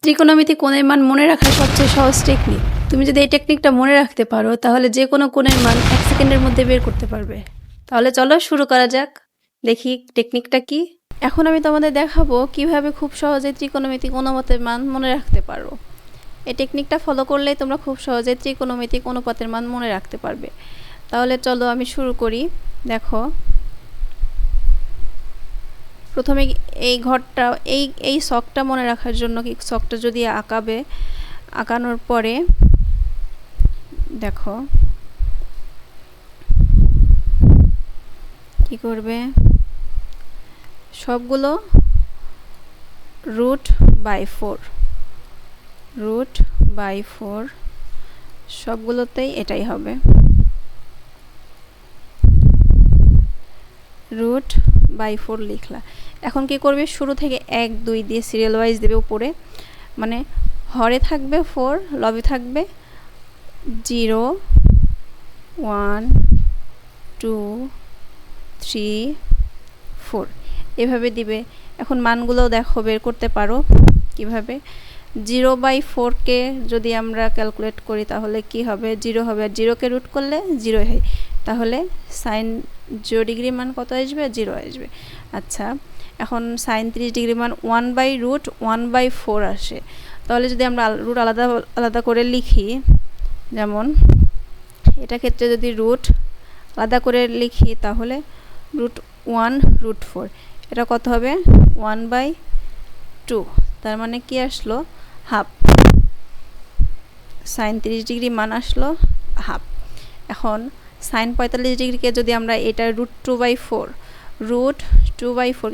ত্রিকোণমিতি কোণের মান মনে রাখার সবচেয়ে সহজ টেকনিক। তুমি যদি এই টেকনিকটা মনে রাখতে পারো তাহলে যে কোনো কোণের মান 1 সেকেন্ডের মধ্যে বের করতে পারবে। তাহলে চলো শুরু করা যাক, দেখি টেকনিকটা কি। এখন আমি তোমাদের দেখাবো কিভাবে খুব সহজে ত্রিকোণমিতিক অনুপাতের মান মনে রাখতে পারো। এই টেকনিকটা ফলো করলেই তোমরা খুব সহজে ত্রিকোণমিতিক অনুপাতের মান মনে রাখতে পারবে। তাহলে চলো আমি শুরু করি। দেখো, প্রথমে এই ঘরটা এই ছকটা মনে রাখার জন্য কি ছকটা যদি আঁকানোর পরে দেখো কি করবে, সবগুলো রুট বাই 4 সবগুলোতেই এটাই হবে রুট বাই 4 লিখলা। এখন কি করবে, শুরু থেকে 1 2 দিয়ে সিরিয়াল ওয়াইজ দেবে উপরে, মানে হরে থাকবে 4, লবে থাকবে 0 1 2 3 4 এভাবে দিবে। এখন মানগুলোও দেখো বের করতে পারো কিভাবে। 0/4কে যদি আমরা ক্যালকুলেট করি তাহলে কি হবে, 0 হবে, আর 0কে রুট করলে 0 হয়, তাহলে সাইন 0 ডিগ্রি মান কত আসবে, 0 আসবে। আচ্ছা, এখন সাইন 30 ডিগ্রি মান 1/√1/4 আসে। তাহলে যদি আমরা রুট আলাদা আলাদা করে লিখি, যেমন এটা ক্ষেত্রে যদি রুট আলাদা করে লিখি তাহলে √1√4, এটা কত হবে 1/2, তার মানে কি আসলো, হাফ। সাইন 30 ডিগ্রি মান আসলো হাফ। এখন সাইন 45 ডিগ্রিকে যদি আমরা এটা √2/4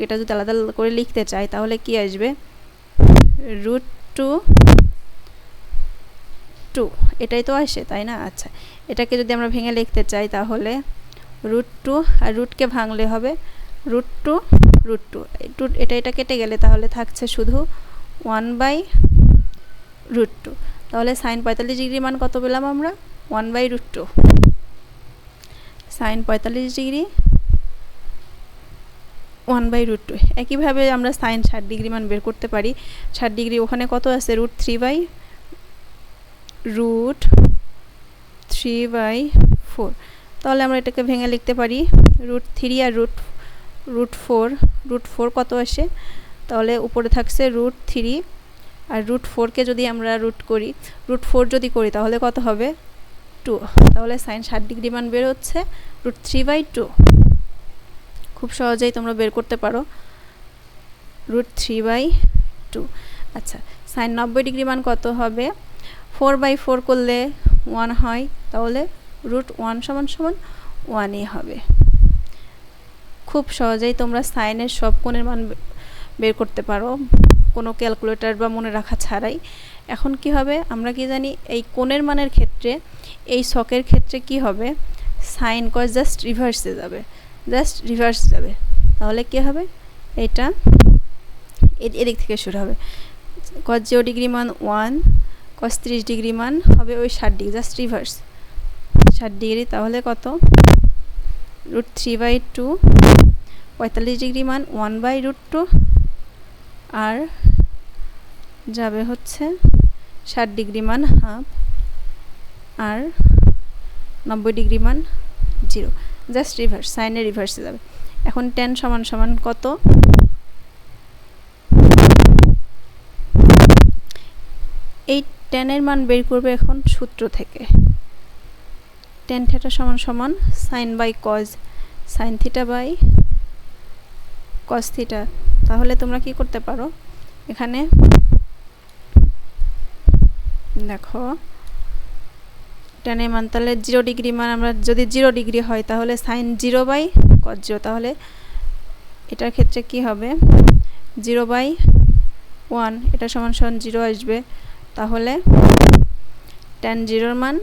এটা যদি আলাদা আলাদা করে লিখতে চাই তাহলে কি আসবে, √2, এটাই তো আসে, তাই না? আচ্ছা, এটাকে যদি আমরা ভেঙে লিখতে চাই তাহলে √2, আর রুটকে ভাঙলে হবে √2, এটা কেটে গেলে তাহলে থাকছে শুধু 1/√2। তাহলে সাইন 45 ডিগ্রি মান কত পেলাম আমরা, 1/√2। Sine 45 degree 1/√2। একইভাবে আমরা সাইন 60 ডিগ্রি মান বের করতে পারি। 60 ডিগ্রি ওখানে কত আছে, √3/4। তাহলে আমরা এটাকে ভেঙে লিখতে পারি √3 আর √4 কত আসে, তাহলে উপরে থাকছে √3, আর √4কে যদি আমরা √4 যদি করি তাহলে কত হবে, 2। তাহলে সাইন 60 ডিগ্রি মান বের হচ্ছে √3/2। খুব সহজেই তোমরা বের করতে পারো √3/2। আচ্ছা, সাইন 90 ডিগ্রি মান কত হবে, 4/4 করলে 1 হয়, তাহলে √1 = 1ই হবে। খুব সহজেই তোমরা সাইনের সব কোণের মান বের করতে পারো কোনো ক্যালকুলেটর বা মনে রাখা ছাড়াই। এখন কি হবে, আমরা কি জানি এই কোণের মানের ক্ষেত্রে, এই ছকের ক্ষেত্রে কি হবে, সাইন কস জাস্ট রিভার্সে যাবে, তাহলে কি হবে, এটা এদিক থেকে শুরু হবে। cos 0 ডিগ্রি মান 1, cos 30 ডিগ্রি মান হবে ওই 60 ডিগ্রি, জাস্ট রিভার্স 60 ডিগ্রি, তাহলে কত, √3/2। 45 ডিগ্রি মান 1/√2, আর যাবে হচ্ছে 60 ডিগ্রি মান হাফ, আর 90 ডিগ্রি মান 0, জাস্ট রিভার্স, সাইনের রিভার্সে যাবে। এখন tan = কত, এই ট্যানের মান বের করবে এখন সূত্র থেকে। tan θ = sin/cos, sin θ/cos θ। তাহলে তোমরা কি করতে পারো, এখানে দেখো ট্যানের মান তাহলে 0 ডিগ্রি মান, আমরা যদি 0 ডিগ্রি হয় তাহলে sin 0/cos 0, তাহলে এটার ক্ষেত্রে কি হবে, 0/1, এটা = 0 আসবে, তাহলে tan 0 মান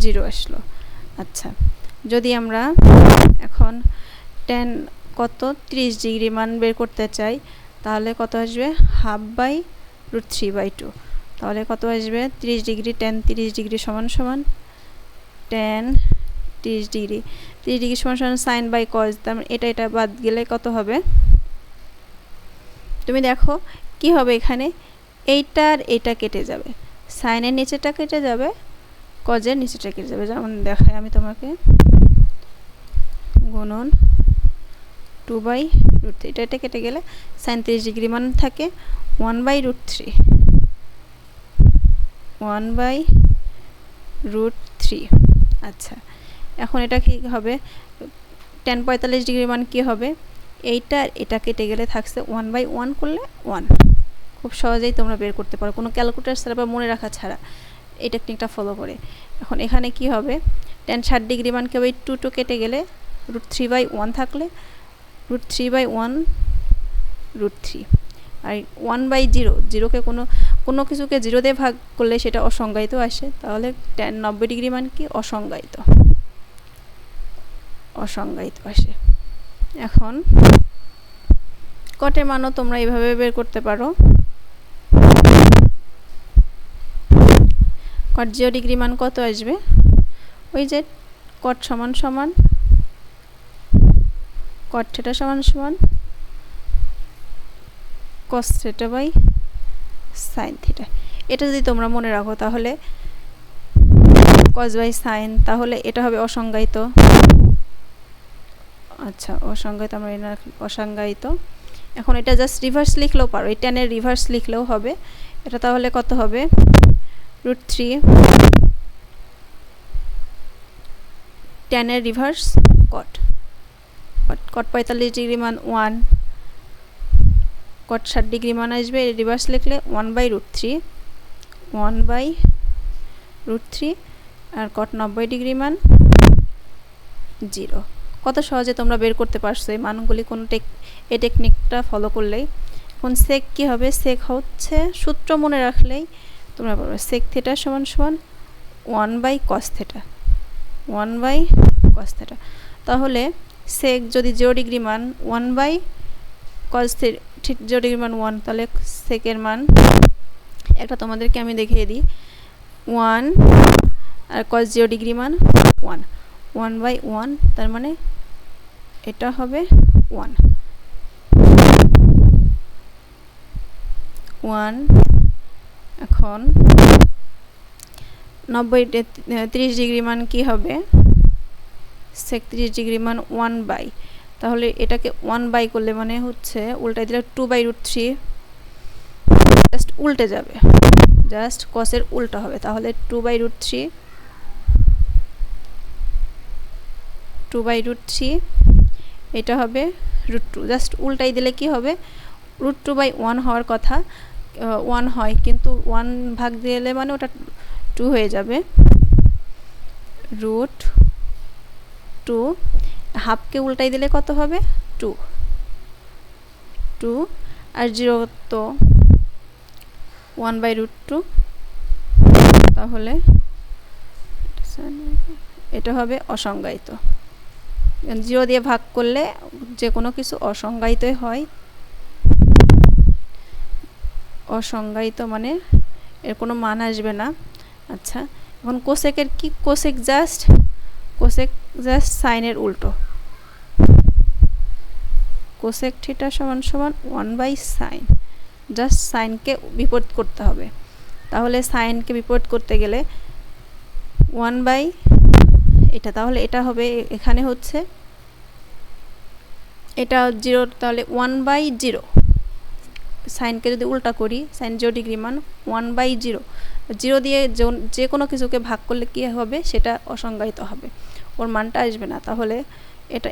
0 আসলো। আচ্ছা, যদি আমরা এখন tan কত 30 ডিগ্রি মান বের করতে চাই তাহলে কত আসবে, ½/√3/2, তাহলে কত আসবে, 30 degree tan 30 degree = tan 30 degree = sin/cos, তার মানে এটা বাদ গেলে কত হবে, তুমি দেখো কি হবে, এখানে এইটার এটা কেটে যাবে, সাইনের নিচেটা কেটে যাবে, কজের নিচেটা কেটে যাবে। যেমন দেখাই আমি তোমাকে, গুণন 2/√3, এটা কেটে গেলে সাইন 30 ডিগ্রি মান থাকে 1/√3, 1/√3। আচ্ছা, এখন এটা কি হবে, tan 45 ডিগ্রি মান কি হবে, এইটা এটা কেটে গেলে থাকছে 1/1 করলে 1। খুব সহজেই তোমরা বের করতে পারো, কোনো ক্যালকুলেটর ছাড়া বা মনে রাখা ছাড়া এই টেকনিকটা ফলো করে। এখন এখানে কি হবে, tan 60 ডিগ্রি মানকে ওই 2 কেটে গেলে √3/1 থাকলে √3/1√3। আর 1/0, জিরোকে কোনো কিছুকে 0 দিয়ে ভাগ করলে সেটা অসংজ্ঞায়িত আসে, তাহলে tan 90 ডিগ্রি মান কি অসংজ্ঞায়িত আসে। এখন কটের মানও তোমরা এইভাবে বের করতে পারো। কট 0 ডিগ্রি মান কত আসবে, ওই যে কট সমান সমান কট থিটা সমান সমান cos theta by sine theta. এটা যদি তোমরা মনে রাখো তাহলে কস বাই সাইন, তাহলে এটা হবে অসংজ্ঞায়িত। আচ্ছা, অসংজ্ঞায়িত, আমরা অসংজ্ঞায়িত। এখন এটা জাস্ট রিভার্স লিখলেও পারো, এই ট্যানের রিভার্স লিখলেও হবে। এটা তাহলে কত হবে, √3 ট্যানের রিভার্স কট 45 ডিগ্রি মান 1, কট 60 ডিগ্রি মান আসবে, রিভার্স লিখলে 1/√3, 1/√3, আর কট 90 ডিগ্রি মান 0। কত সহজে তোমরা বের করতে পারছো এই মানগুলি এই টেকনিকটা ফলো করলেই। এখন সেক কি হবে, সেক হচ্ছে সূত্র মনে রাখলেই তোমরা পারবে, সেক থিটা সমান সমান 1/cos থিটা, 1/cos থিটা। তাহলে সেক যদি 0 ডিগ্রি মান 1/cos 0 ডিগ্রি মান 1, তাহলে সেকের মান একটা তোমাদেরকে আমি দেখিয়ে দিই, 1 আর cos 0 ডিগ্রি মান 1, 1/1, তার মানে এটা হবে 1। এখন 30 ডিগ্রি মান কি হবে, sec 30 ডিগ্রি মান 1/, তাহলে এটাকে 1/, করলে মানে হচ্ছে উল্টাই দিলে 2/√3, জাস্ট উল্টে যাবে, জাস্ট cos-এর উল্টা হবে, তাহলে 2/√3, এটা হবে √2, জাস্ট উল্টাই দিলে কি হবে, √2/1 হওয়ার কথা 1 হয়, কিন্তু 1 ভাগ দিলে মানে ওটা 2 হয়ে যাবে, √2, হাফকে উল্টাই দিলে কত হবে 2, আর 0 তো 1/√2, তাহলে এটা হবে অসংজ্ঞায়িত। 0 দিয়ে ভাগ করলে যে কোনো কিছু অসংজ্ঞায়িতই হয়, অসংজ্ঞায়িত মানে এর কোনো মান আসবে না। আচ্ছা, এখন কোসেকের কি, কোসেক জাস্ট সাইনের উল্টো, কোসেক থিটা সমান সমান 1/sin, জাস্ট সাইনকে বিপরীত করতে হবে। তাহলে সাইনকে বিপরীত করতে গেলে 1/, এটা তাহলে এটা হবে, এখানে হচ্ছে এটা 0, তাহলে 1/0, সাইনকে যদি উল্টা করি, সাইন 0 ডিগ্রি মান 1/0, 0 দিয়ে যে কোনো কিছুকে ভাগ করলে কি হবে, সেটা অসংজ্ঞায়িত হবে, ওর মানটা আসবে না। তাহলে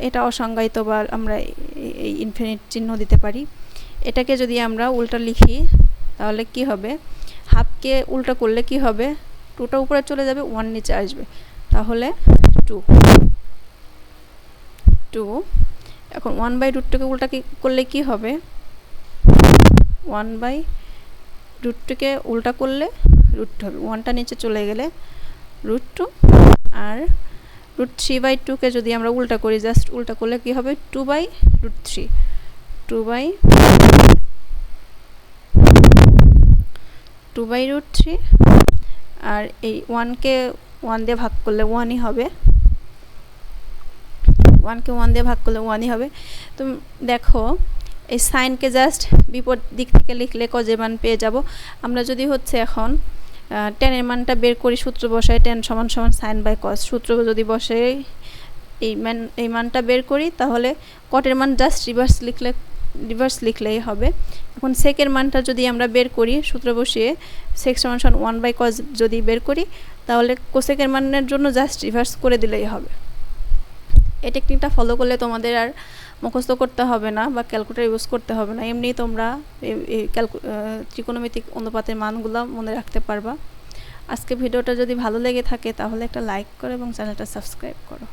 এটা অসংজ্ঞায়িত, বা আমরা এই ইনফিনিট চিহ্ন দিতে পারি। এটাকে যদি আমরা উল্টা লিখি তাহলে কি হবে, হাফকে উল্টা করলে কি হবে, 2টা উপরে চলে যাবে, 1 নিচে আসবে, তাহলে 2। এখন 1/√2কে উল্টা করলে কি হবে, 1/√2কে উল্টা করলে √2 হবে, 1টা নিচে চলে গেলে √2, আর √3/2কে যদি আমরা উল্টা করি, জাস্ট উল্টা করলে কি হবে 2/√3, 2/√3, আর এই 1কে 1 দিয়ে ভাগ করলে 1ই হবে, 1কে 1 দিয়ে ভাগ করলে 1ই হবে। তো দেখো এই সাইনকে জাস্ট বিপরীত দিক থেকে লিখলে কজের মান পেয়ে যাব। আমরা যদি হচ্ছে এখন টেনের মানটা বের করি, সূত্র বসাই টেন সমান সমান সাইন বাই কস, সূত্র যদি বসে এই মানটা বের করি, তাহলে কটের মান জাস্ট রিভার্স লিখলেই হবে। এখন সেকের মানটা যদি আমরা বের করি সূত্র বসিয়ে, সেক সমান সমান 1 বাই কস যদি বের করি, তাহলে কোসেকের মানের জন্য জাস্ট রিভার্স করে দিলেই হবে। এই টেকনিকটা ফলো করলে তোমাদের আর মুখস্থ করতে হবে না বা ক্যালকুলেটর ইউজ করতে হবে না, এমনি তোমরা ত্রিকোণমিতিক অনুপাতের মানগুলো মনে রাখতে পারবা। আজকে ভিডিওটা যদি ভালো লেগে থাকে তাহলে একটা লাইক করো এবং চ্যানেলটা সাবস্ক্রাইব করো।